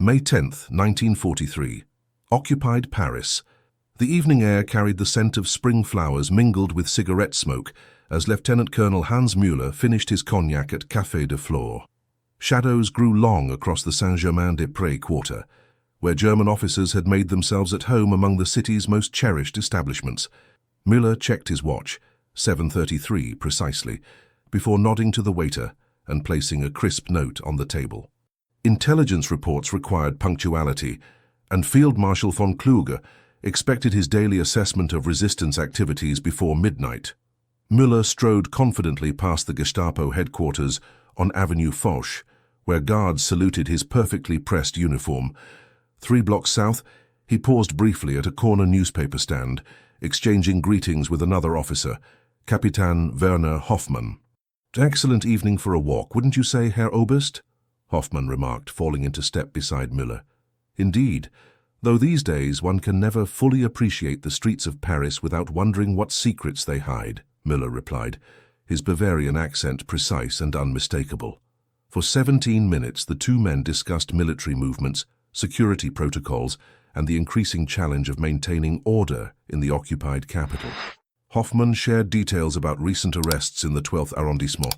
May 10, 1943. Occupied Paris. The evening air carried the scent of spring flowers mingled with cigarette smoke as Lieutenant Colonel Hans Müller finished his cognac at Café de Flore. Shadows grew long across the Saint-Germain-des-Prés quarter, where German officers had made themselves at home among the city's most cherished establishments. Müller checked his watch, 7:33 precisely, before nodding to the waiter and placing a crisp note on the table. Intelligence reports required punctuality, and Field Marshal von Kluge expected his daily assessment of resistance activities before midnight. Müller strode confidently past the Gestapo headquarters on Avenue Foch, where guards saluted his perfectly pressed uniform. 3 blocks south, he paused briefly at a corner newspaper stand, exchanging greetings with another officer, Captain Werner Hoffmann. "Excellent evening for a walk, wouldn't you say, Herr Oberst?" Hoffmann remarked, falling into step beside Müller. "Indeed, though these days one can never fully appreciate the streets of Paris without wondering what secrets they hide," Müller replied, his Bavarian accent precise and unmistakable. For 17 minutes the two men discussed military movements, security protocols, and the increasing challenge of maintaining order in the occupied capital. Hoffmann shared details about recent arrests in the 12th arrondissement,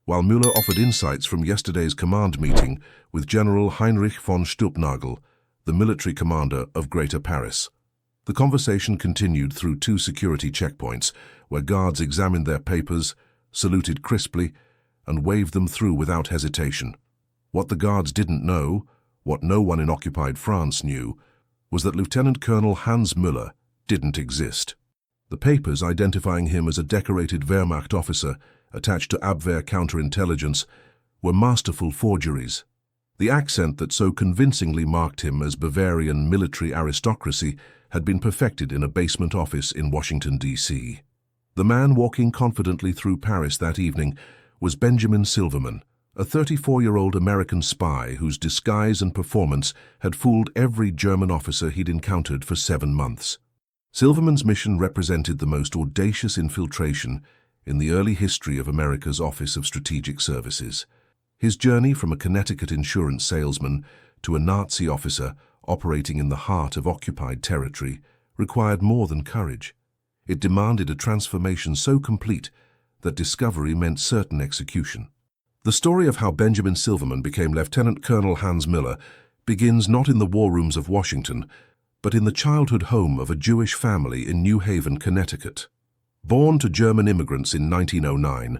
while Müller offered insights from yesterday's command meeting with General Heinrich von Stülpnagel, the military commander of Greater Paris. The conversation continued through 2 security checkpoints, where guards examined their papers, saluted crisply, and waved them through without hesitation. What the guards didn't know, what no one in occupied France knew, was that Lieutenant Colonel Hans Müller didn't exist. The papers identifying him as a decorated Wehrmacht officer attached to Abwehr counterintelligence were masterful forgeries. The accent that so convincingly marked him as Bavarian military aristocracy had been perfected in a basement office in Washington, D.C. The man walking confidently through Paris that evening was Benjamin Silverman, a 34-year-old American spy whose disguise and performance had fooled every German officer he'd encountered for 7 months. Silverman's mission represented the most audacious infiltration in the early history of America's Office of Strategic Services. His journey from a Connecticut insurance salesman to a Nazi officer operating in the heart of occupied territory required more than courage. It demanded a transformation so complete that discovery meant certain execution. The story of how Benjamin Silverman became Lieutenant Colonel Hans Müller begins not in the war rooms of Washington, but in the childhood home of a Jewish family in New Haven, Connecticut. Born to German immigrants in 1909,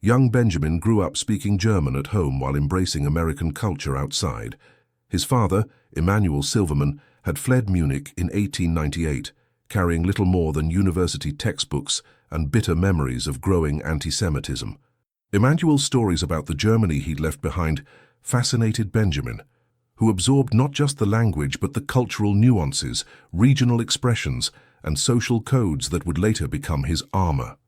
young Benjamin grew up speaking German at home while embracing American culture outside. His father, Emanuel Silverman, had fled Munich in 1898, carrying little more than university textbooks and bitter memories of growing anti-Semitism. Emanuel's stories about the Germany he'd left behind fascinated Benjamin, who absorbed not just the language but the cultural nuances, regional expressions, and social codes that would later become his armor.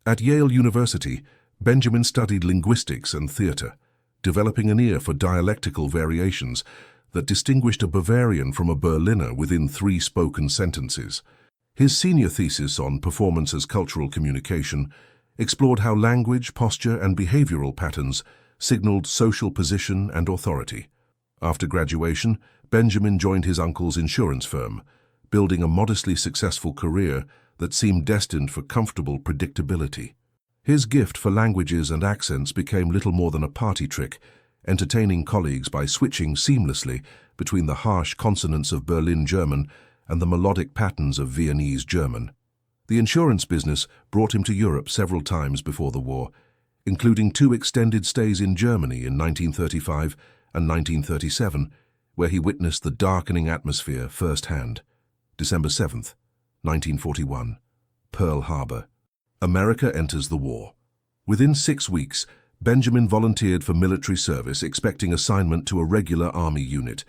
At Yale University, Benjamin studied linguistics and theater, developing an ear for dialectical variations that distinguished a Bavarian from a Berliner within 3 spoken sentences. His senior thesis on performance as cultural communication explored how language, posture, and behavioral patterns signaled social position and authority. After graduation, Benjamin joined his uncle's insurance firm, building a modestly successful career that seemed destined for comfortable predictability. His gift for languages and accents became little more than a party trick, entertaining colleagues by switching seamlessly between the harsh consonants of Berlin German and the melodic patterns of Viennese German. The insurance business brought him to Europe several times before the war, including 2 extended stays in Germany in 1935 and 1937, where he witnessed the darkening atmosphere firsthand. December 7th, 1941, Pearl Harbor. America enters the war. Within 6 weeks, Benjamin volunteered for military service, expecting assignment to a regular army unit.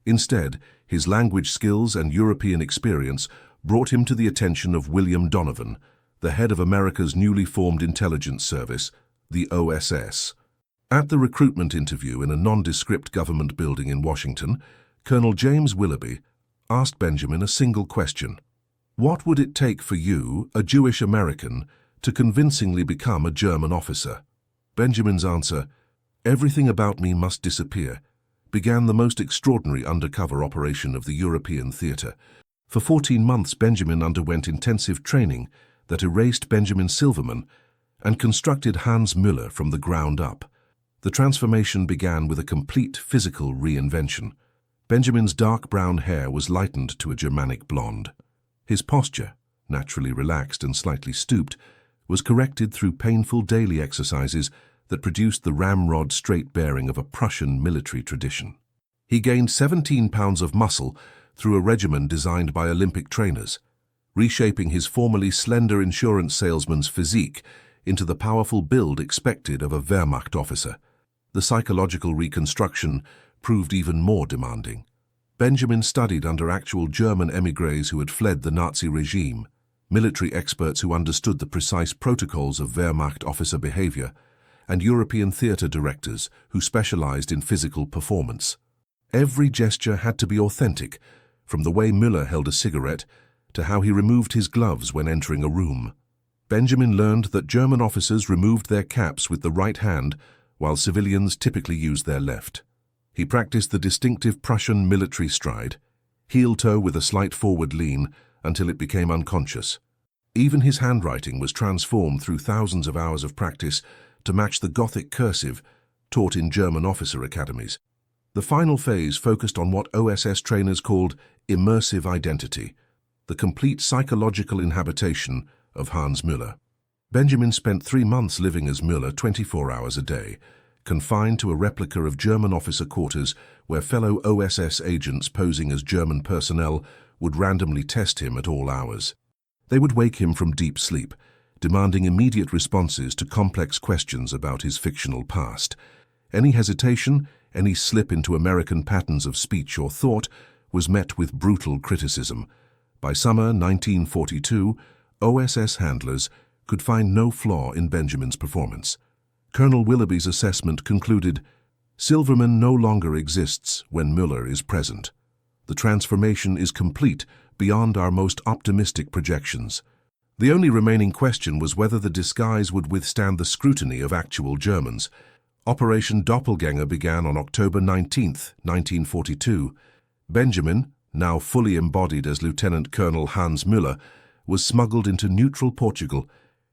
Instead, his language skills and European experience brought him to the attention of William Donovan, the head of America's newly formed intelligence service, the OSS. At the recruitment interview in a nondescript government building in Washington, Colonel James Willoughby asked Benjamin a single question. What would it take for you, a Jewish American, to convincingly become a German officer? Benjamin's answer, everything about me must disappear, began the most extraordinary undercover operation of the European theatre. For 14 months, Benjamin underwent intensive training that erased Benjamin Silverman and constructed Hans Müller from the ground up. The transformation began with a complete physical reinvention. Benjamin's dark brown hair was lightened to a Germanic blonde. His posture, naturally relaxed and slightly stooped, was corrected through painful daily exercises that produced the ramrod straight bearing of a Prussian military tradition. He gained 17 pounds of muscle through a regimen designed by Olympic trainers, reshaping his formerly slender insurance salesman's physique into the powerful build expected of a Wehrmacht officer. The psychological reconstruction proved even more demanding. Benjamin studied under actual German émigrés who had fled the Nazi regime, military experts who understood the precise protocols of Wehrmacht officer behavior, and European theatre directors who specialized in physical performance. Every gesture had to be authentic, from the way Müller held a cigarette to how he removed his gloves when entering a room. Benjamin learned that German officers removed their caps with the right hand, while civilians typically used their left. He practiced the distinctive Prussian military stride, heel-toe with a slight forward lean, until it became unconscious. Even his handwriting was transformed through thousands of hours of practice to match the Gothic cursive taught in German officer academies. The final phase focused on what OSS trainers called immersive identity, the complete psychological inhabitation of Hans Müller. Benjamin spent 3 months living as Müller 24 hours a day, confined to a replica of German officer quarters where fellow OSS agents posing as German personnel would randomly test him at all hours. They would wake him from deep sleep, demanding immediate responses to complex questions about his fictional past. Any hesitation, any slip into American patterns of speech or thought was met with brutal criticism. By summer 1942, OSS handlers could find no flaw in Benjamin's performance. Colonel Willoughby's assessment concluded, "Silverman no longer exists when Müller is present. The transformation is complete beyond our most optimistic projections." The only remaining question was whether the disguise would withstand the scrutiny of actual Germans. Operation Doppelgänger began on October 19, 1942. Benjamin, now fully embodied as Lieutenant Colonel Hans Müller, was smuggled into neutral Portugal,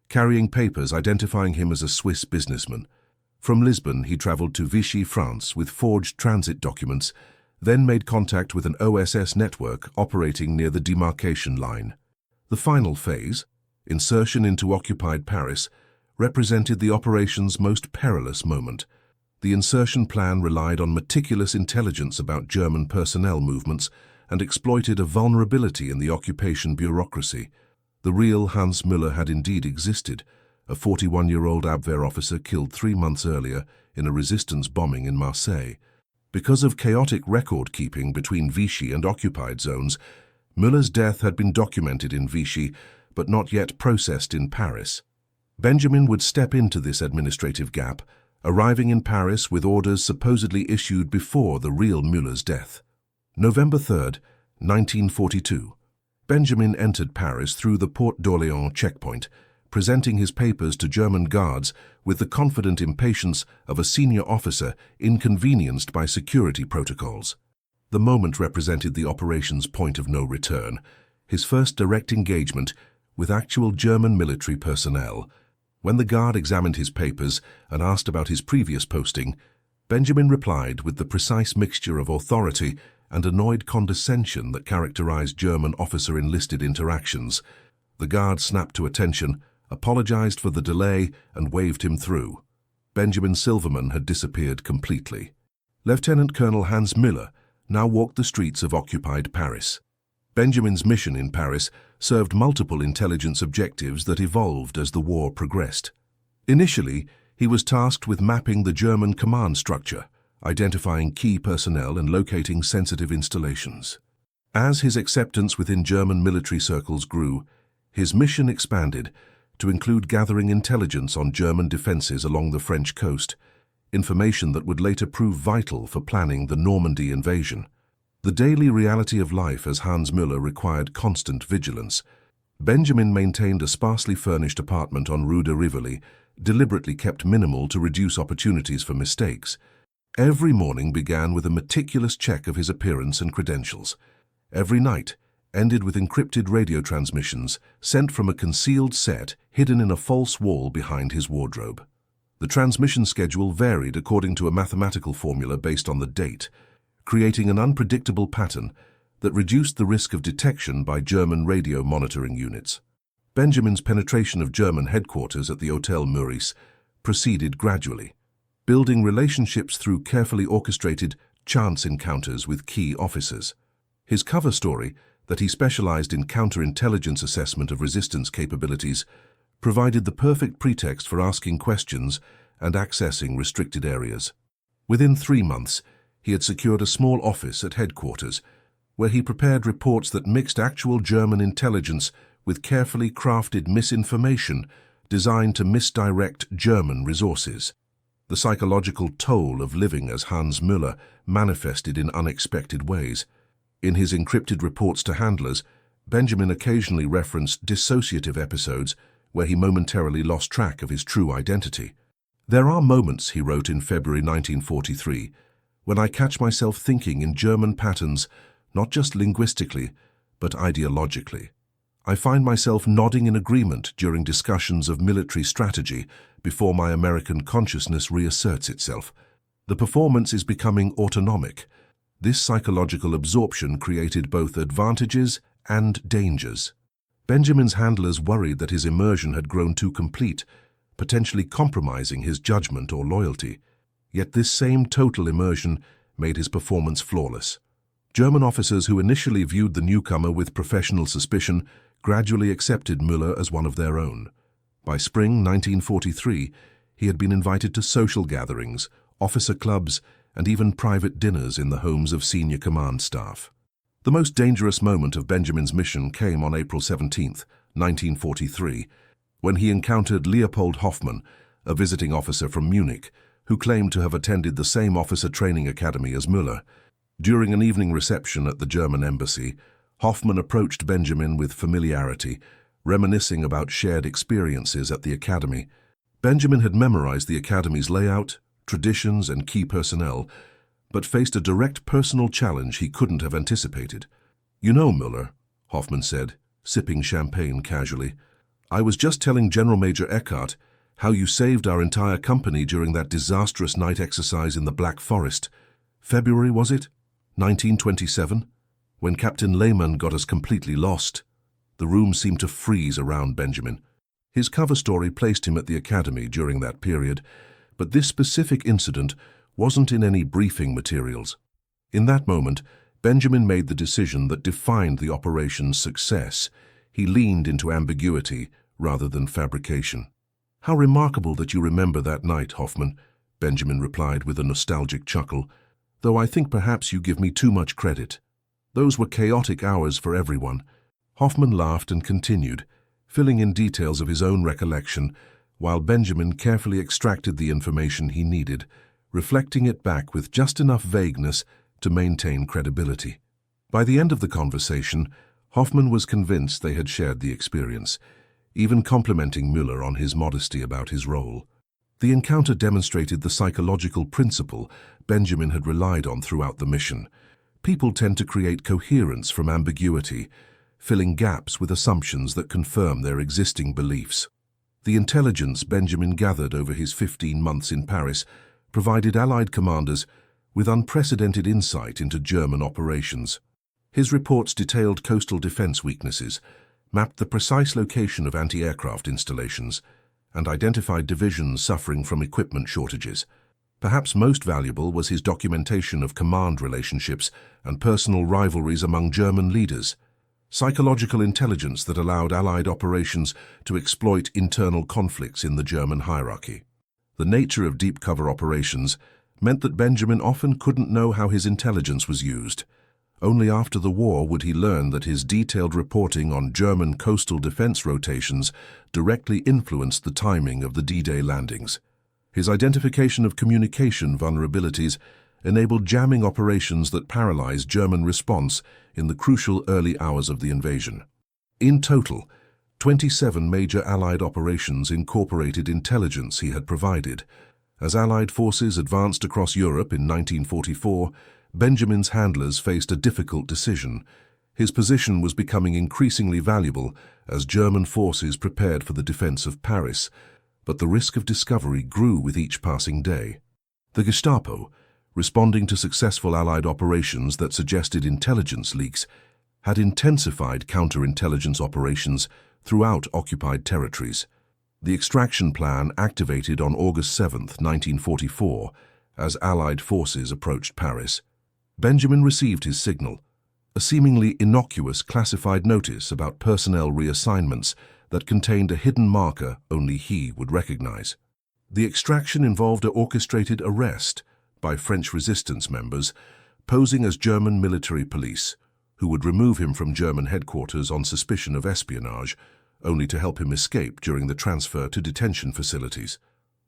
carrying papers identifying him as a Swiss businessman. From Lisbon, he traveled to Vichy, France, with forged transit documents, then made contact with an OSS network operating near the demarcation line. The final phase, insertion into occupied Paris, represented the operation's most perilous moment. The insertion plan relied on meticulous intelligence about German personnel movements and exploited a vulnerability in the occupation bureaucracy. The real Hans Müller had indeed existed, a 41-year-old Abwehr officer killed 3 months earlier in a resistance bombing in Marseille. Because of chaotic record-keeping between Vichy and occupied zones, Müller's death had been documented in Vichy, but not yet processed in Paris. Benjamin would step into this administrative gap, arriving in Paris with orders supposedly issued before the real Müller's death. November 3, 1942. Benjamin entered Paris through the Porte d'Orléans checkpoint, presenting his papers to German guards with the confident impatience of a senior officer inconvenienced by security protocols. The moment represented the operation's point of no return, his first direct engagement with actual German military personnel. When the guard examined his papers and asked about his previous posting, Benjamin replied with the precise mixture of authority and annoyed condescension that characterized German officer-enlisted interactions. The guard snapped to attention, apologized for the delay, and waved him through. Benjamin Silverman had disappeared completely. Lieutenant Colonel Hans Müller now walked the streets of occupied Paris. Benjamin's mission in Paris served multiple intelligence objectives that evolved as the war progressed. Initially, he was tasked with mapping the German command structure, identifying key personnel and locating sensitive installations. As his acceptance within German military circles grew, his mission expanded to include gathering intelligence on German defenses along the French coast, information that would later prove vital for planning the Normandy invasion. The daily reality of life as Hans Müller required constant vigilance. Benjamin maintained a sparsely furnished apartment on Rue de Rivoli, deliberately kept minimal to reduce opportunities for mistakes. Every morning began with a meticulous check of his appearance and credentials. Every night ended with encrypted radio transmissions sent from a concealed set hidden in a false wall behind his wardrobe. The transmission schedule varied according to a mathematical formula based on the date, creating an unpredictable pattern that reduced the risk of detection by German radio monitoring units. Benjamin's penetration of German headquarters at the Hotel Meurice proceeded gradually, building relationships through carefully orchestrated chance encounters with key officers. His cover story, that he specialized in counterintelligence assessment of resistance capabilities, provided the perfect pretext for asking questions and accessing restricted areas. Within 3 months, he had secured a small office at headquarters, where he prepared reports that mixed actual German intelligence with carefully crafted misinformation designed to misdirect German resources. The psychological toll of living as Hans Müller manifested in unexpected ways. In his encrypted reports to handlers, Benjamin occasionally referenced dissociative episodes where he momentarily lost track of his true identity. "There are moments," he wrote in February 1943, "when I catch myself thinking in German patterns, not just linguistically, but ideologically. I find myself nodding in agreement during discussions of military strategy before my American consciousness reasserts itself. The performance is becoming autonomic. This psychological absorption created both advantages and dangers." Benjamin's handlers worried that his immersion had grown too complete, potentially compromising his judgment or loyalty. Yet this same total immersion made his performance flawless. German officers who initially viewed the newcomer with professional suspicion gradually accepted Müller as one of their own. By spring 1943, he had been invited to social gatherings, officer clubs, and even private dinners in the homes of senior command staff. The most dangerous moment of Benjamin's mission came on April 17, 1943, when he encountered Leopold Hoffmann, a visiting officer from Munich, who claimed to have attended the same officer training academy as Müller. During an evening reception at the German embassy, Hoffmann approached Benjamin with familiarity, reminiscing about shared experiences at the academy. Benjamin had memorized the academy's layout, traditions, and key personnel, but faced a direct personal challenge he couldn't have anticipated. "You know, Müller," Hoffmann said, sipping champagne casually, "I was just telling General Major Eckhardt how you saved our entire company during that disastrous night exercise in the Black Forest. February, was it? 1927? When Captain Lehmann got us completely lost." The room seemed to freeze around Benjamin. His cover story placed him at the academy during that period, but this specific incident wasn't in any briefing materials. In that moment, Benjamin made the decision that defined the operation's success. He leaned into ambiguity rather than fabrication. "How remarkable that you remember that night, Hoffmann," Benjamin replied with a nostalgic chuckle, "though I think perhaps you give me too much credit. Those were chaotic hours for everyone." Hoffmann laughed and continued, filling in details of his own recollection, while Benjamin carefully extracted the information he needed, reflecting it back with just enough vagueness to maintain credibility. By the end of the conversation, Hoffmann was convinced they had shared the experience, even complimenting Müller on his modesty about his role. The encounter demonstrated the psychological principle Benjamin had relied on throughout the mission. People tend to create coherence from ambiguity, filling gaps with assumptions that confirm their existing beliefs. The intelligence Benjamin gathered over his 15 months in Paris provided Allied commanders with unprecedented insight into German operations. His reports detailed coastal defense weaknesses, mapped the precise location of anti-aircraft installations, and identified divisions suffering from equipment shortages. Perhaps most valuable was his documentation of command relationships and personal rivalries among German leaders. Psychological intelligence that allowed Allied operations to exploit internal conflicts in the German hierarchy. The nature of deep cover operations meant that Benjamin often couldn't know how his intelligence was used. Only after the war would he learn that his detailed reporting on German coastal defense rotations directly influenced the timing of the D-Day landings. His identification of communication vulnerabilities enabled jamming operations that paralyzed German response in the crucial early hours of the invasion. In total, 27 major Allied operations incorporated intelligence he had provided, As Allied forces advanced across Europe in 1944, Benjamin's handlers faced a difficult decision. His position was becoming increasingly valuable as German forces prepared for the defense of Paris, but the risk of discovery grew with each passing day. The Gestapo, responding to successful Allied operations that suggested intelligence leaks, had intensified counterintelligence operations throughout occupied territories. The extraction plan activated on August 7, 1944, as Allied forces approached Paris. Benjamin received his signal, a seemingly innocuous classified notice about personnel reassignments that contained a hidden marker only he would recognize. The extraction involved an orchestrated arrest by French resistance members posing as German military police, who would remove him from German headquarters on suspicion of espionage, only to help him escape during the transfer to detention facilities.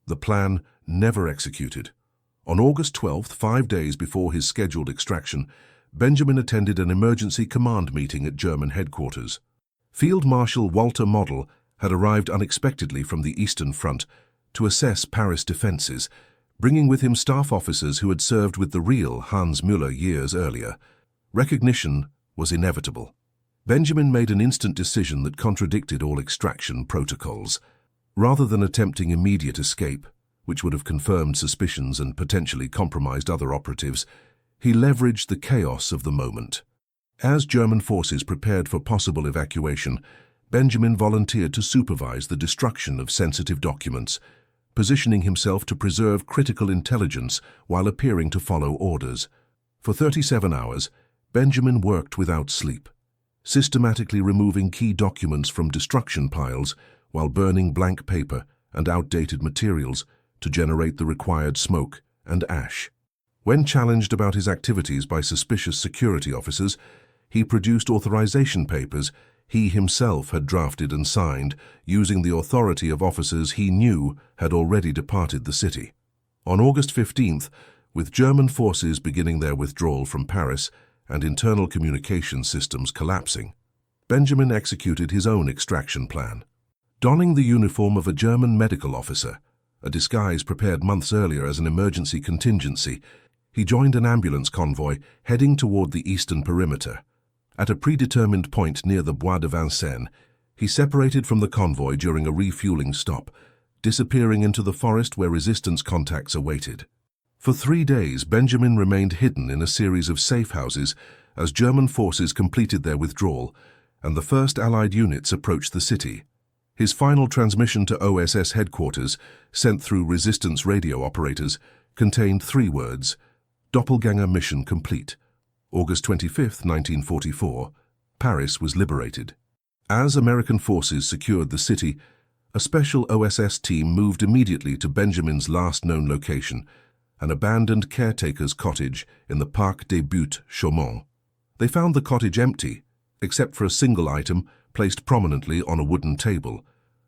The plan never executed. On August 12, 5 days before his scheduled extraction, Benjamin attended an emergency command meeting at German headquarters. Field Marshal Walter Model had arrived unexpectedly from the Eastern Front to assess Paris defenses, bringing with him staff officers who had served with the real Hans Müller years earlier. Recognition was inevitable. Benjamin made an instant decision that contradicted all extraction protocols. Rather than attempting immediate escape, which would have confirmed suspicions and potentially compromised other operatives, he leveraged the chaos of the moment. As German forces prepared for possible evacuation, Benjamin volunteered to supervise the destruction of sensitive documents, positioning himself to preserve critical intelligence while appearing to follow orders. For 37 hours, Benjamin worked without sleep, systematically removing key documents from destruction piles while burning blank paper and outdated materials to generate the required smoke and ash. When challenged about his activities by suspicious security officers, he produced authorization papers he himself had drafted and signed, using the authority of officers he knew had already departed the city. On August 15th, with German forces beginning their withdrawal from Paris and internal communication systems collapsing, Benjamin executed his own extraction plan. Donning the uniform of a German medical officer, a disguise prepared months earlier as an emergency contingency, he joined an ambulance convoy heading toward the eastern perimeter. At a predetermined point near the Bois de Vincennes, he separated from the convoy during a refueling stop, disappearing into the forest where resistance contacts awaited. For 3 days, Benjamin remained hidden in a series of safe houses as German forces completed their withdrawal and the first Allied units approached the city. His final transmission to OSS headquarters, sent through resistance radio operators, contained 3 words: Doppelganger mission complete. August 25, 1944, Paris was liberated. As American forces secured the city, a special OSS team moved immediately to Benjamin's last known location, an abandoned caretaker's cottage in the Parc des Buttes, Chaumont. They found the cottage empty, except for a single item placed prominently on a wooden table,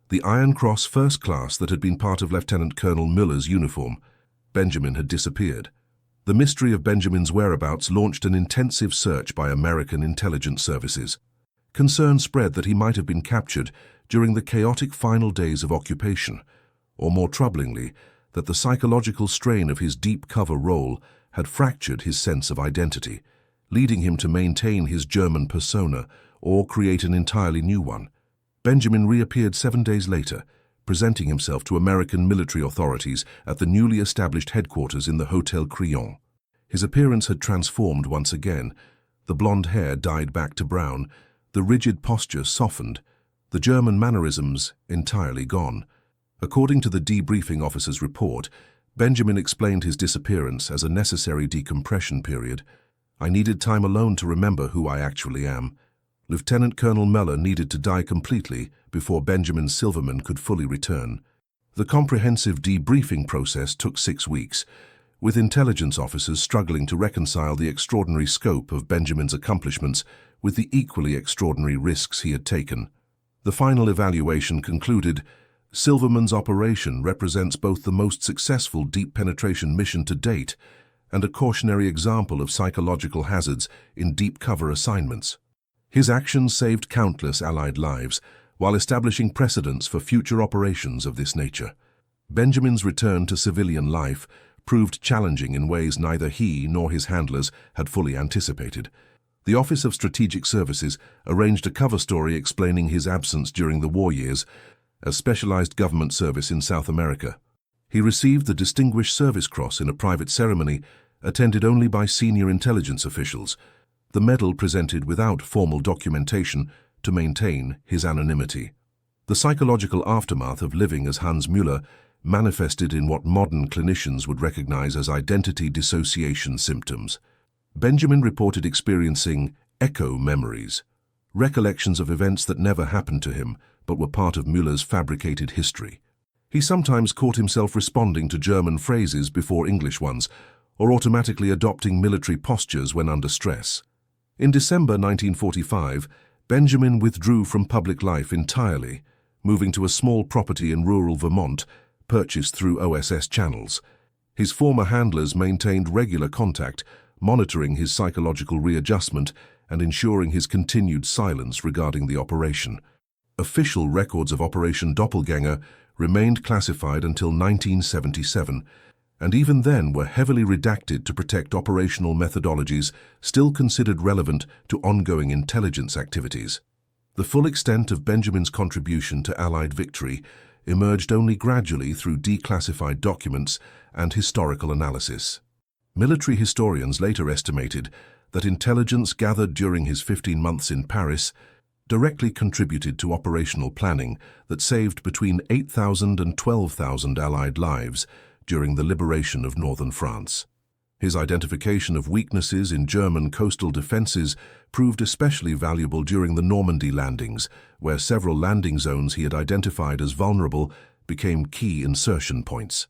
the Iron Cross First Class that had been part of Lieutenant Colonel Müller's uniform. Benjamin had disappeared. The mystery of Benjamin's whereabouts launched an intensive search by American intelligence services. Concern spread that he might have been captured during the chaotic final days of occupation, or more troublingly, that the psychological strain of his deep cover role had fractured his sense of identity, leading him to maintain his German persona or create an entirely new one. Benjamin reappeared 7 days later, presenting himself to American military authorities at the newly established headquarters in the Hotel Crillon. His appearance had transformed once again. The blonde hair dyed back to brown, the rigid posture softened, the German mannerisms entirely gone. According to the debriefing officer's report, Benjamin explained his disappearance as a necessary decompression period. I needed time alone to remember who I actually am. Lieutenant Colonel Müller needed to die completely before Benjamin Silverman could fully return. The comprehensive debriefing process took 6 weeks, with intelligence officers struggling to reconcile the extraordinary scope of Benjamin's accomplishments with the equally extraordinary risks he had taken. The final evaluation concluded, Silverman's operation represents both the most successful deep penetration mission to date and a cautionary example of psychological hazards in deep cover assignments. His actions saved countless Allied lives while establishing precedents for future operations of this nature. Benjamin's return to civilian life proved challenging in ways neither he nor his handlers had fully anticipated. The Office of Strategic Services arranged a cover story explaining his absence during the war years as specialized government service in South America. He received the Distinguished Service Cross in a private ceremony attended only by senior intelligence officials, the medal presented without formal documentation to maintain his anonymity. The psychological aftermath of living as Hans Müller manifested in what modern clinicians would recognize as identity dissociation symptoms. Benjamin reported experiencing echo memories, recollections of events that never happened to him but were part of Müller's fabricated history. He sometimes caught himself responding to German phrases before English ones, or automatically adopting military postures when under stress. In December 1945, Benjamin withdrew from public life entirely, moving to a small property in rural Vermont, purchased through OSS channels. His former handlers maintained regular contact, monitoring his psychological readjustment and ensuring his continued silence regarding the operation. Official records of Operation Doppelganger remained classified until 1977, and even then were heavily redacted to protect operational methodologies still considered relevant to ongoing intelligence activities. The full extent of Benjamin's contribution to Allied victory emerged only gradually through declassified documents and historical analysis. Military historians later estimated that intelligence gathered during his 15 months in Paris directly contributed to operational planning that saved between 8,000 and 12,000 Allied lives during the liberation of northern France. His identification of weaknesses in German coastal defenses proved especially valuable during the Normandy landings, where several landing zones he had identified as vulnerable became key insertion points.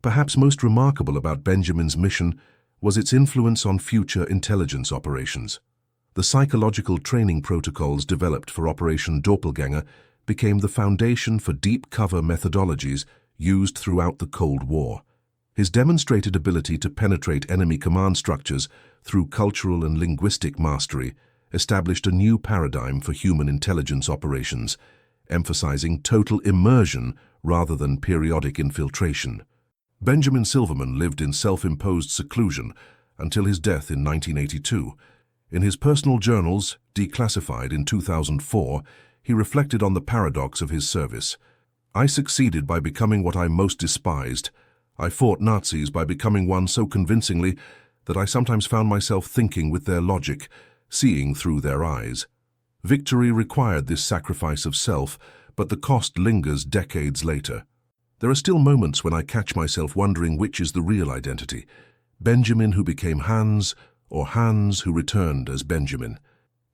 Perhaps most remarkable about Benjamin's mission was its influence on future intelligence operations. The psychological training protocols developed for Operation Doppelganger became the foundation for deep cover methodologies used throughout the Cold War. His demonstrated ability to penetrate enemy command structures through cultural and linguistic mastery established a new paradigm for human intelligence operations, emphasizing total immersion rather than periodic infiltration. Benjamin Silverman lived in self-imposed seclusion until his death in 1982. In his personal journals, declassified in 2004, he reflected on the paradox of his service. "I succeeded by becoming what I most despised. I fought Nazis by becoming one so convincingly that I sometimes found myself thinking with their logic, seeing through their eyes. Victory required this sacrifice of self, but the cost lingers decades later. There are still moments when I catch myself wondering which is the real identity, Benjamin who became Hans, or Hans who returned as Benjamin."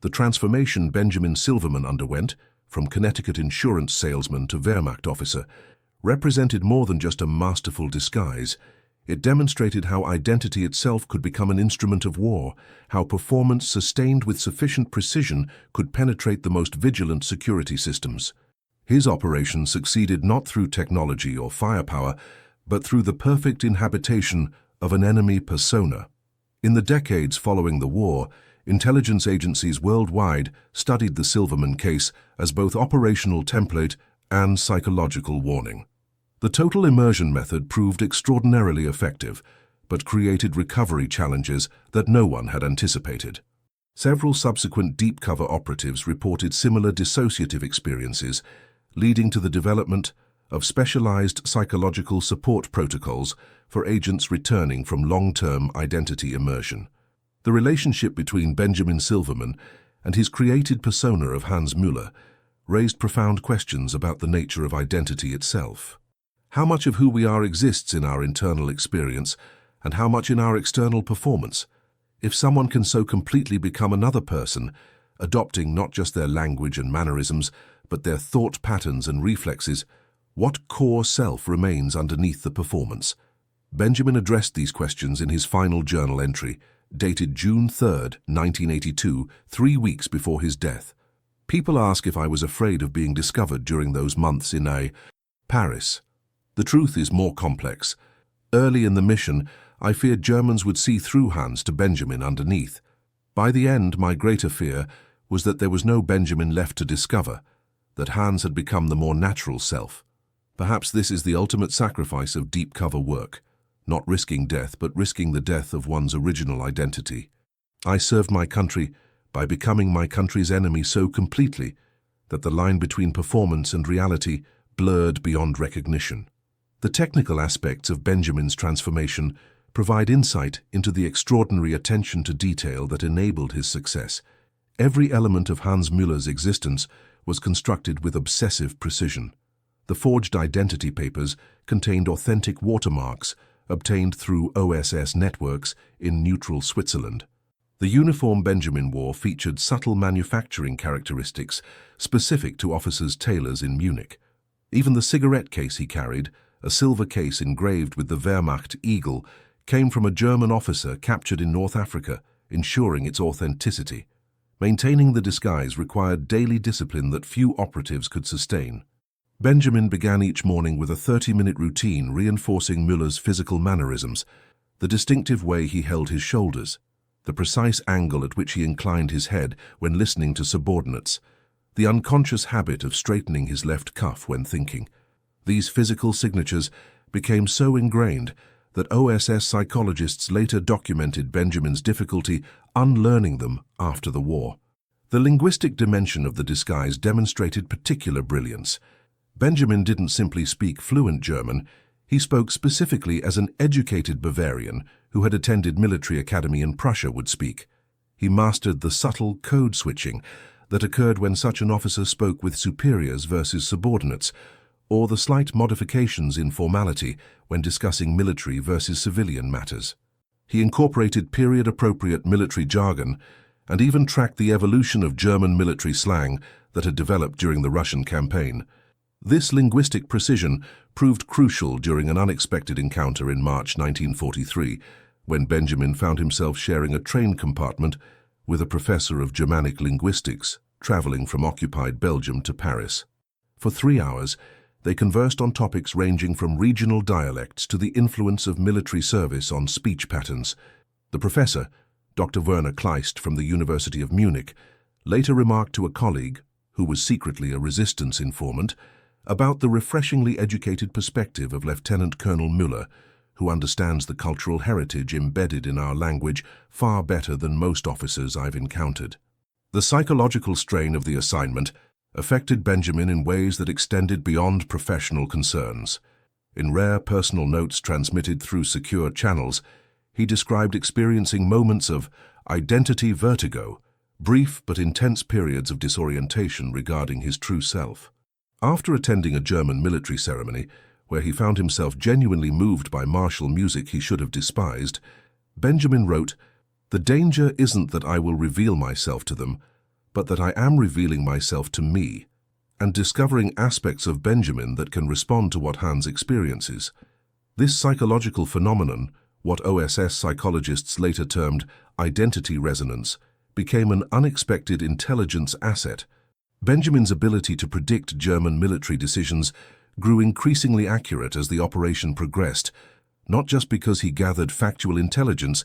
The transformation Benjamin Silverman underwent, from Connecticut insurance salesman to Wehrmacht officer, represented more than just a masterful disguise. It demonstrated how identity itself could become an instrument of war, how performance sustained with sufficient precision could penetrate the most vigilant security systems. His operation succeeded not through technology or firepower, but through the perfect inhabitation of an enemy persona. In the decades following the war, intelligence agencies worldwide studied the Silverman case as both operational template and psychological warning. The total immersion method proved extraordinarily effective, but created recovery challenges that no one had anticipated. Several subsequent deep cover operatives reported similar dissociative experiences, leading to the development of specialized psychological support protocols for agents returning from long-term identity immersion. The relationship between Benjamin Silverman and his created persona of Hans Müller raised profound questions about the nature of identity itself. How much of who we are exists in our internal experience, and how much in our external performance? If someone can so completely become another person, adopting not just their language and mannerisms, but their thought patterns and reflexes, what core self remains underneath the performance? Benjamin addressed these questions in his final journal entry, dated June 3, 1982, 3 weeks before his death. "People ask if I was afraid of being discovered during those months in Paris. The truth is more complex. Early in the mission, I feared Germans would see through Hans to Benjamin underneath. By the end, my greater fear was that there was no Benjamin left to discover, that Hans had become the more natural self. Perhaps this is the ultimate sacrifice of deep cover work, not risking death, but risking the death of one's original identity. I served my country by becoming my country's enemy so completely that the line between performance and reality blurred beyond recognition. The technical aspects of Benjamin's transformation provide insight into the extraordinary attention to detail that enabled his success. Every element of Hans Müller's existence was constructed with obsessive precision. The forged identity papers contained authentic watermarks obtained through OSS networks in neutral Switzerland. The uniform Benjamin wore featured subtle manufacturing characteristics specific to officers' tailors in Munich. Even the cigarette case he carried, a silver case engraved with the Wehrmacht eagle, came from a German officer captured in North Africa, ensuring its authenticity. Maintaining the disguise required daily discipline that few operatives could sustain. Benjamin began each morning with a 30-minute routine reinforcing Müller's physical mannerisms, the distinctive way he held his shoulders, the precise angle at which he inclined his head when listening to subordinates, the unconscious habit of straightening his left cuff when thinking. These physical signatures became so ingrained that OSS psychologists later documented Benjamin's difficulty unlearning them after the war. The linguistic dimension of the disguise demonstrated particular brilliance. Benjamin didn't simply speak fluent German, he spoke specifically as an educated Bavarian who had attended military academy in Prussia would speak. He mastered the subtle code switching that occurred when such an officer spoke with superiors versus subordinates, or the slight modifications in formality when discussing military versus civilian matters. He incorporated period-appropriate military jargon and even tracked the evolution of German military slang that had developed during the Russian campaign. This linguistic precision proved crucial during an unexpected encounter in March 1943, when Benjamin found himself sharing a train compartment with a professor of Germanic linguistics traveling from occupied Belgium to Paris. For 3 hours, they conversed on topics ranging from regional dialects to the influence of military service on speech patterns. The professor, Dr. Werner Kleist from the University of Munich, later remarked to a colleague, who was secretly a resistance informant, about the refreshingly educated perspective of Lieutenant Colonel Müller, who understands the cultural heritage embedded in our language far better than most officers I've encountered. The psychological strain of the assignment affected Benjamin in ways that extended beyond professional concerns. In rare personal notes transmitted through secure channels, he described experiencing moments of identity vertigo, brief but intense periods of disorientation regarding his true self. After attending a German military ceremony, where he found himself genuinely moved by martial music he should have despised, Benjamin wrote, "The danger isn't that I will reveal myself to them, but that I am revealing myself to me, and discovering aspects of Benjamin that can respond to what Hans experiences." This psychological phenomenon, what OSS psychologists later termed identity resonance, became an unexpected intelligence asset. Benjamin's ability to predict German military decisions grew increasingly accurate as the operation progressed, not just because he gathered factual intelligence,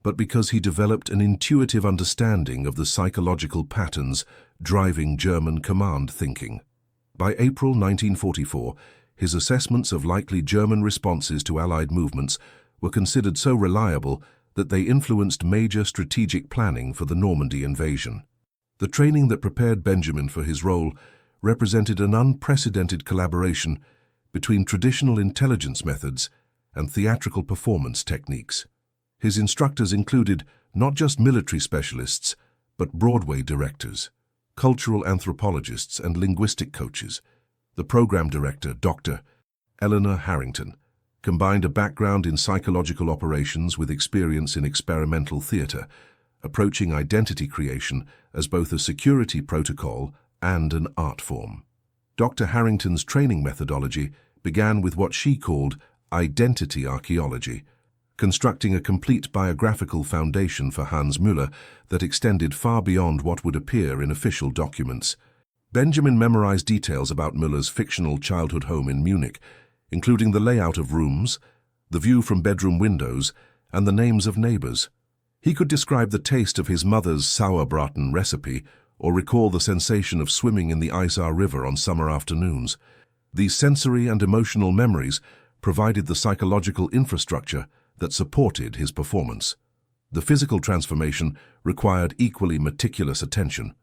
but because he developed an intuitive understanding of the psychological patterns driving German command thinking. By April 1944, his assessments of likely German responses to Allied movements were considered so reliable that they influenced major strategic planning for the Normandy invasion. The training that prepared Benjamin for his role represented an unprecedented collaboration between traditional intelligence methods and theatrical performance techniques. His instructors included not just military specialists, but Broadway directors, cultural anthropologists, and linguistic coaches. The program director, Dr. Eleanor Harrington, combined a background in psychological operations with experience in experimental theater, approaching identity creation as both a security protocol and an art form. Dr. Harrington's training methodology began with what she called identity archaeology, constructing a complete biographical foundation for Hans Müller that extended far beyond what would appear in official documents. Benjamin memorized details about Müller's fictional childhood home in Munich, including the layout of rooms, the view from bedroom windows, and the names of neighbors. He could describe the taste of his mother's Sauerbraten recipe or recall the sensation of swimming in the Isar River on summer afternoons. These sensory and emotional memories provided the psychological infrastructure that supported his performance. The physical transformation required equally meticulous attention.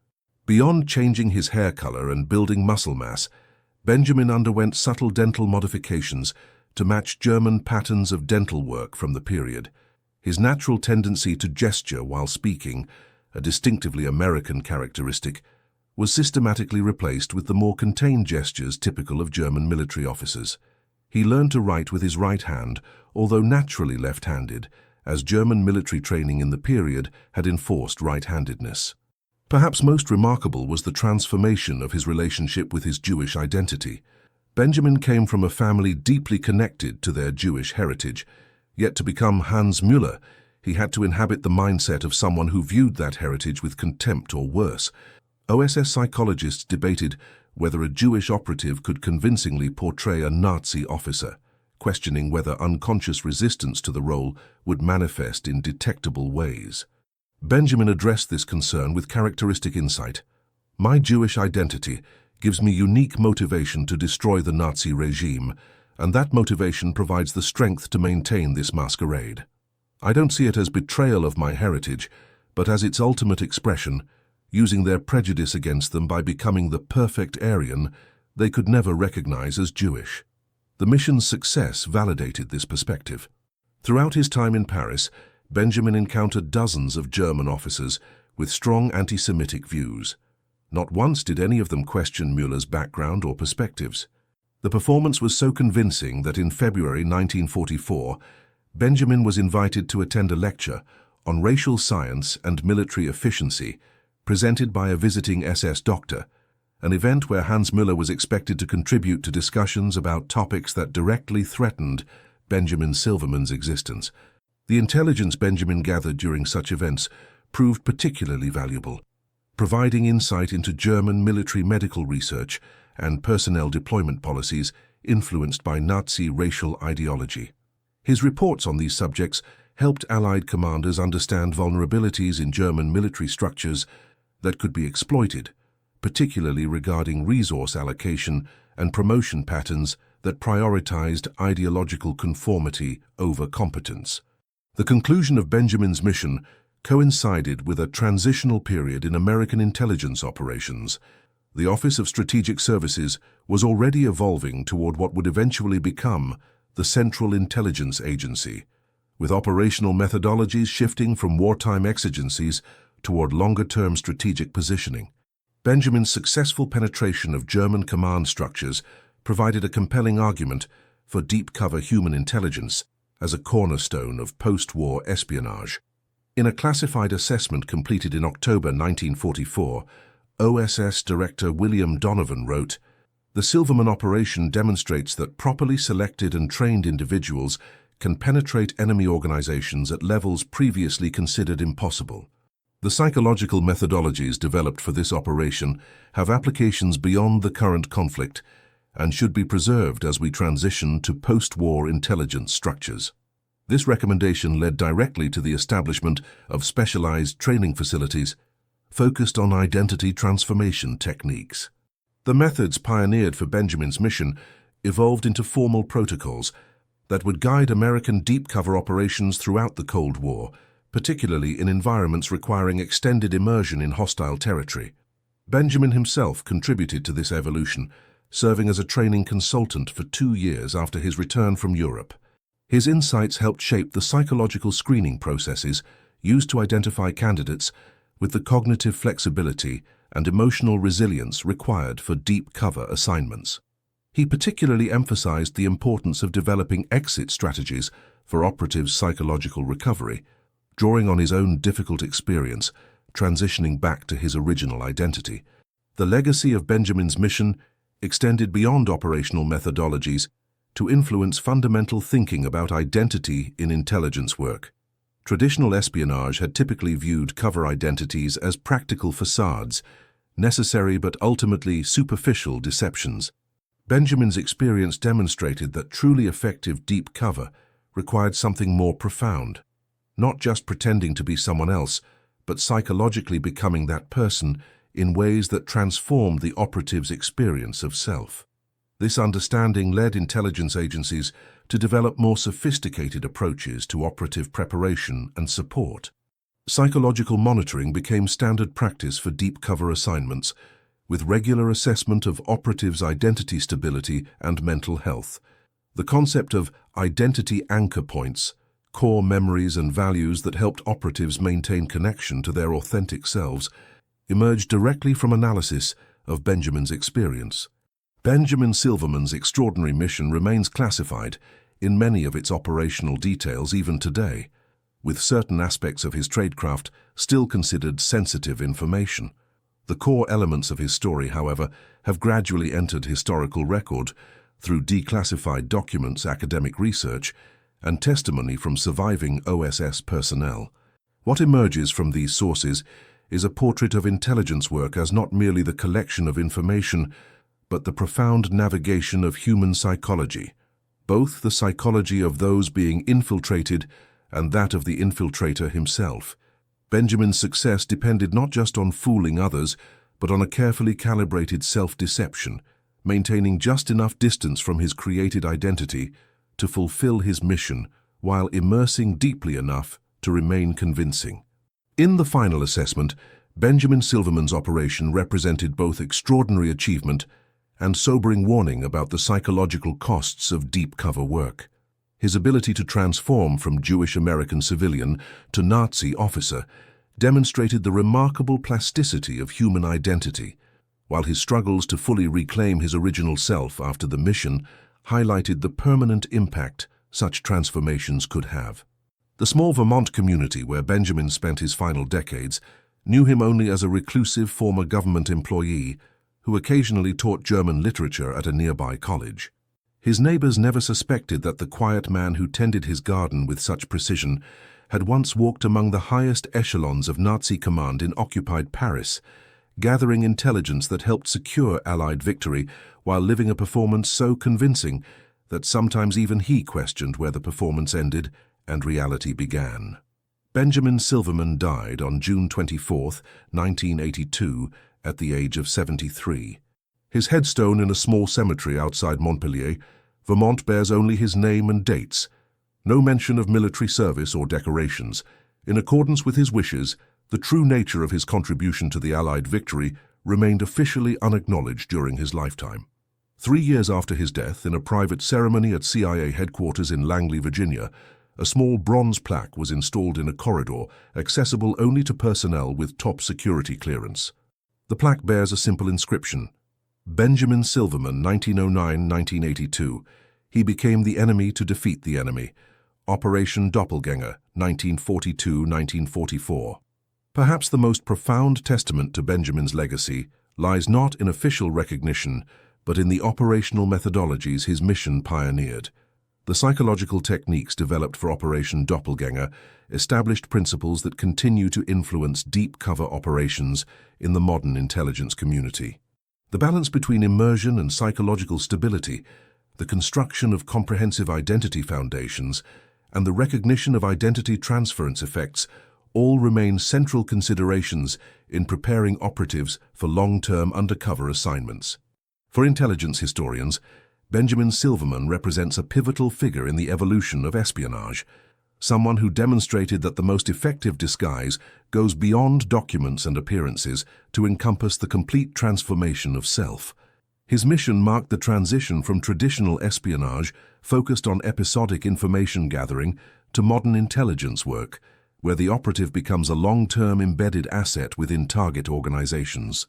Beyond changing his hair color and building muscle mass, Benjamin underwent subtle dental modifications to match German patterns of dental work from the period. His natural tendency to gesture while speaking, a distinctively American characteristic, was systematically replaced with the more contained gestures typical of German military officers. He learned to write with his right hand, although naturally left-handed, as German military training in the period had enforced right-handedness. Perhaps most remarkable was the transformation of his relationship with his Jewish identity. Benjamin came from a family deeply connected to their Jewish heritage, yet to become Hans Müller, he had to inhabit the mindset of someone who viewed that heritage with contempt or worse. OSS psychologists debated whether a Jewish operative could convincingly portray a Nazi officer, questioning whether unconscious resistance to the role would manifest in detectable ways. Benjamin addressed this concern with characteristic insight. "My Jewish identity gives me unique motivation to destroy the Nazi regime, and that motivation provides the strength to maintain this masquerade. I don't see it as betrayal of my heritage, but as its ultimate expression, using their prejudice against them by becoming the perfect Aryan they could never recognize as Jewish." The mission's success validated this perspective. Throughout his time in Paris, Benjamin encountered dozens of German officers with strong anti-Semitic views. Not once did any of them question Müller's background or perspectives. The performance was so convincing that in February 1944, Benjamin was invited to attend a lecture on racial science and military efficiency presented by a visiting SS doctor, an event where Hans Müller was expected to contribute to discussions about topics that directly threatened Benjamin Silverman's existence. The intelligence Benjamin gathered during such events proved particularly valuable, providing insight into German military medical research and personnel deployment policies influenced by Nazi racial ideology. His reports on these subjects helped Allied commanders understand vulnerabilities in German military structures that could be exploited, particularly regarding resource allocation and promotion patterns that prioritized ideological conformity over competence. The conclusion of Benjamin's mission coincided with a transitional period in American intelligence operations. The Office of Strategic Services was already evolving toward what would eventually become the Central Intelligence Agency, with operational methodologies shifting from wartime exigencies toward longer-term strategic positioning. Benjamin's successful penetration of German command structures provided a compelling argument for deep-cover human intelligence as a cornerstone of post-war espionage. In a classified assessment completed in October 1944, OSS Director William Donovan wrote, "The Silverman operation demonstrates that properly selected and trained individuals can penetrate enemy organizations at levels previously considered impossible. The psychological methodologies developed for this operation have applications beyond the current conflict and should be preserved as we transition to post-war intelligence structures." This recommendation led directly to the establishment of specialized training facilities focused on identity transformation techniques. The methods pioneered for Benjamin's mission evolved into formal protocols that would guide American deep cover operations throughout the Cold War, particularly in environments requiring extended immersion in hostile territory. Benjamin himself contributed to this evolution, serving as a training consultant for 2 years after his return from Europe. His insights helped shape the psychological screening processes used to identify candidates with the cognitive flexibility and emotional resilience required for deep cover assignments. He particularly emphasized the importance of developing exit strategies for operatives' psychological recovery, drawing on his own difficult experience, transitioning back to his original identity. The legacy of Benjamin's mission extended beyond operational methodologies to influence fundamental thinking about identity in intelligence work. Traditional espionage had typically viewed cover identities as practical facades, necessary but ultimately superficial deceptions. Benjamin's experience demonstrated that truly effective deep cover required something more profound, not just pretending to be someone else, but psychologically becoming that person in ways that transformed the operative's experience of self. This understanding led intelligence agencies to develop more sophisticated approaches to operative preparation and support. Psychological monitoring became standard practice for deep cover assignments, with regular assessment of operatives' identity stability and mental health. The concept of identity anchor points, core memories and values that helped operatives maintain connection to their authentic selves, emerged directly from analysis of Benjamin's experience. Benjamin Silverman's extraordinary mission remains classified in many of its operational details even today, with certain aspects of his tradecraft still considered sensitive information. The core elements of his story, however, have gradually entered historical record through declassified documents, academic research, and testimony from surviving OSS personnel. What emerges from these sources is a portrait of intelligence work as not merely the collection of information, but the profound navigation of human psychology, both the psychology of those being infiltrated and that of the infiltrator himself. Benjamin's success depended not just on fooling others, but on a carefully calibrated self-deception, maintaining just enough distance from his created identity to fulfill his mission while immersing deeply enough to remain convincing. In the final assessment, Benjamin Silverman's operation represented both extraordinary achievement and sobering warning about the psychological costs of deep cover work. His ability to transform from Jewish American civilian to Nazi officer demonstrated the remarkable plasticity of human identity, while his struggles to fully reclaim his original self after the mission highlighted the permanent impact such transformations could have. The small Vermont community where Benjamin spent his final decades knew him only as a reclusive former government employee who occasionally taught German literature at a nearby college. His neighbors never suspected that the quiet man who tended his garden with such precision had once walked among the highest echelons of Nazi command in occupied Paris, gathering intelligence that helped secure Allied victory while living a performance so convincing that sometimes even he questioned where the performance ended and reality began. Benjamin Silverman died on June 24, 1982, at the age of 73. His headstone in a small cemetery outside Montpellier, Vermont, bears only his name and dates. No mention of military service or decorations. In accordance with his wishes, the true nature of his contribution to the Allied victory remained officially unacknowledged during his lifetime. 3 years after his death, in a private ceremony at CIA headquarters in Langley, Virginia, a small bronze plaque was installed in a corridor accessible only to personnel with top security clearance. The plaque bears a simple inscription: Benjamin Silverman, 1909-1982. He became the enemy to defeat the enemy. Operation Doppelganger, 1942-1944. Perhaps the most profound testament to Benjamin's legacy lies not in official recognition, but in the operational methodologies his mission pioneered. The psychological techniques developed for Operation Doppelganger established principles that continue to influence deep cover operations in the modern intelligence community. The balance between immersion and psychological stability, the construction of comprehensive identity foundations, and the recognition of identity transference effects all remain central considerations in preparing operatives for long-term undercover assignments. For intelligence historians, Benjamin Silverman represents a pivotal figure in the evolution of espionage, someone who demonstrated that the most effective disguise goes beyond documents and appearances to encompass the complete transformation of self. His mission marked the transition from traditional espionage focused on episodic information gathering to modern intelligence work, where the operative becomes a long-term embedded asset within target organizations.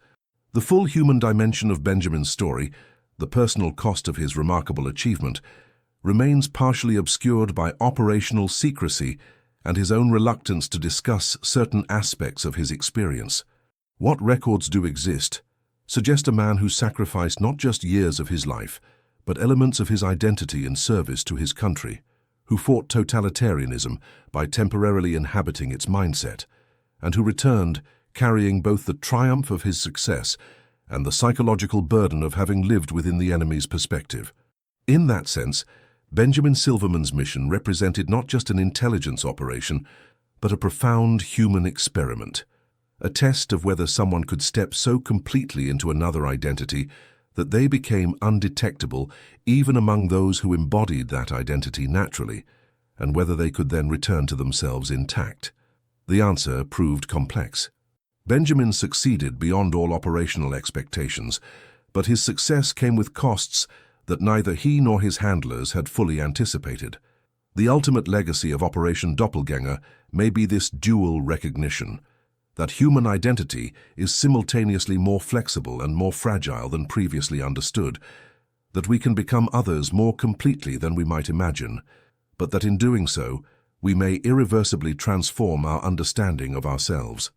The full human dimension of Benjamin's story, the personal cost of his remarkable achievement, remains partially obscured by operational secrecy and his own reluctance to discuss certain aspects of his experience. What records do exist suggest a man who sacrificed not just years of his life, but elements of his identity in service to his country, who fought totalitarianism by temporarily inhabiting its mindset, and who returned carrying both the triumph of his success and the psychological burden of having lived within the enemy's perspective. In that sense, Benjamin Silverman's mission represented not just an intelligence operation, but a profound human experiment, a test of whether someone could step so completely into another identity that they became undetectable even among those who embodied that identity naturally, and whether they could then return to themselves intact. The answer proved complex. Benjamin succeeded beyond all operational expectations, but his success came with costs that neither he nor his handlers had fully anticipated. The ultimate legacy of Operation Doppelganger may be this dual recognition, that human identity is simultaneously more flexible and more fragile than previously understood, that we can become others more completely than we might imagine, but that in doing so, we may irreversibly transform our understanding of ourselves.